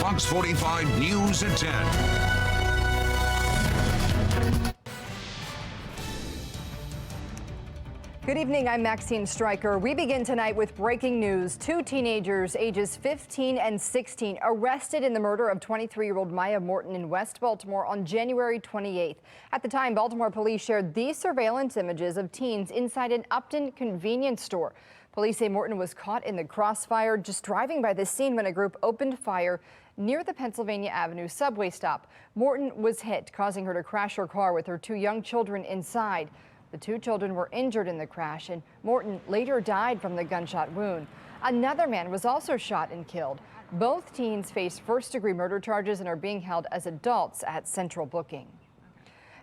Fox 45 News at 10. Good evening, I'm Maxine Stryker. We begin tonight with breaking news. Two teenagers ages 15 and 16 arrested in the murder of 23-year-old Maya Morton in West Baltimore on January 28th. At the time, Baltimore police shared these surveillance images of teens inside an Upton convenience store. Police say Morton was caught in the crossfire just driving by the scene when a group opened fire near the Pennsylvania Avenue subway stop. Morton was hit, causing her to crash her car with her two young children inside. The two children were injured in the crash, and Morton later died from the gunshot wound. Another man was also shot and killed. Both teens face first-degree murder charges and are being held as adults at central booking.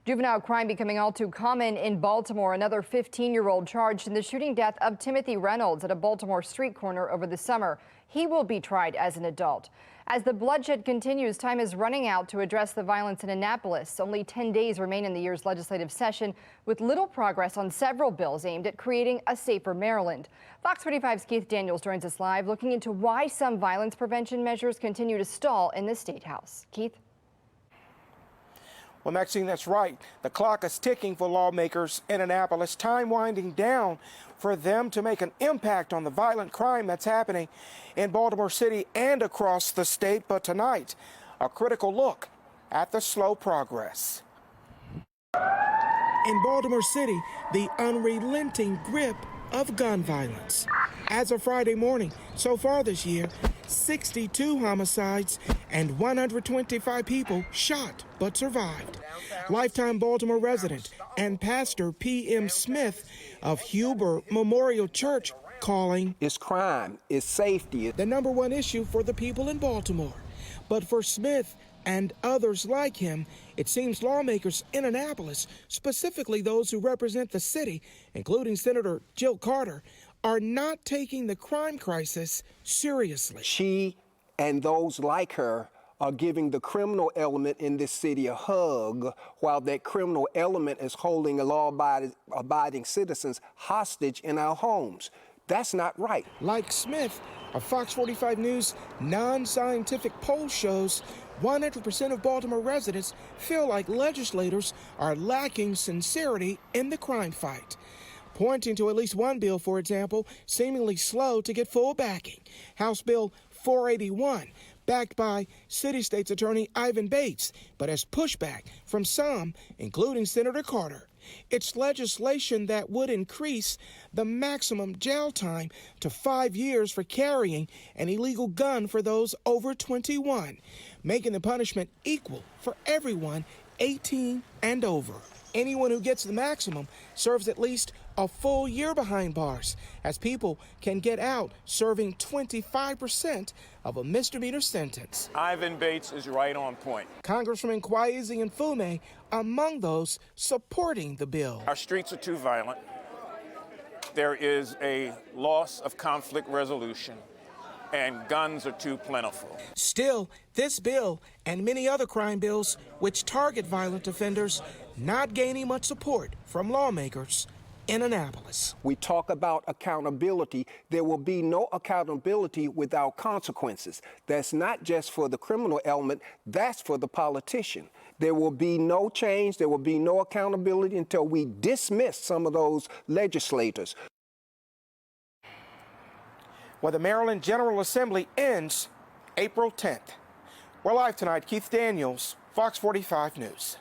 Juvenile crime becoming all too common in Baltimore. Another 15-year-old charged in the shooting death of Timothy Reynolds at a Baltimore street corner over the summer. He will be tried as an adult. As the bloodshed continues, time is running out to address the violence in Annapolis. Only 10 days remain in the year's legislative session, with little progress on several bills aimed at creating a safer Maryland. Fox 45's Keith Daniels joins us live, looking into why some violence prevention measures continue to stall in the State House. Keith? Well, Maxine, that's right. The clock is ticking for lawmakers in Annapolis, time winding down for them to make an impact on the violent crime that's happening in Baltimore City and across the state. But tonight, a critical look at the slow progress. In Baltimore City, the unrelenting grip of gun violence. As of Friday morning, so far this year, 62 homicides and 125 people shot but survived. Lifetime Baltimore resident and pastor P.M. Smith of Huber Memorial Church calling it's crime, it's safety. The number one issue for the people in Baltimore. But for Smith and others like him, it seems lawmakers in Annapolis, specifically those who represent the city, including Senator Jill Carter, are not taking the crime crisis seriously. She and those like her are giving the criminal element in this city a hug, while that criminal element is holding law-abiding citizens hostage in our homes. That's not right. Like Smith, a Fox 45 News non-scientific poll shows 100% of Baltimore residents feel like legislators are lacking sincerity in the crime fight, pointing to at least one bill, for example, seemingly slow to get full backing. House Bill 481, backed by City State's Attorney Ivan Bates, but has pushback from some, including Senator Carter. It's legislation that would increase the maximum jail time to 5 years for carrying an illegal gun for those over 21, making the punishment equal for everyone 18 and over. Anyone who gets the maximum serves at least a full year behind bars, as people can get out serving 25% of a misdemeanor sentence. Ivan Bates is right on point. Congressman Kwesi and Fume among those supporting the bill. Our streets are too violent. There is a loss of conflict resolution, and guns are too plentiful. Still, this bill and many other crime bills which target violent offenders not gaining much support from lawmakers in Annapolis. We talk about accountability. There will be no accountability without consequences. That's not just for the criminal element, that's for the politician. There will be no change, there will be no accountability until we dismiss some of those legislators. Well, the Maryland General Assembly ends April 10th. We're live tonight. Keith Daniels, Fox 45 News.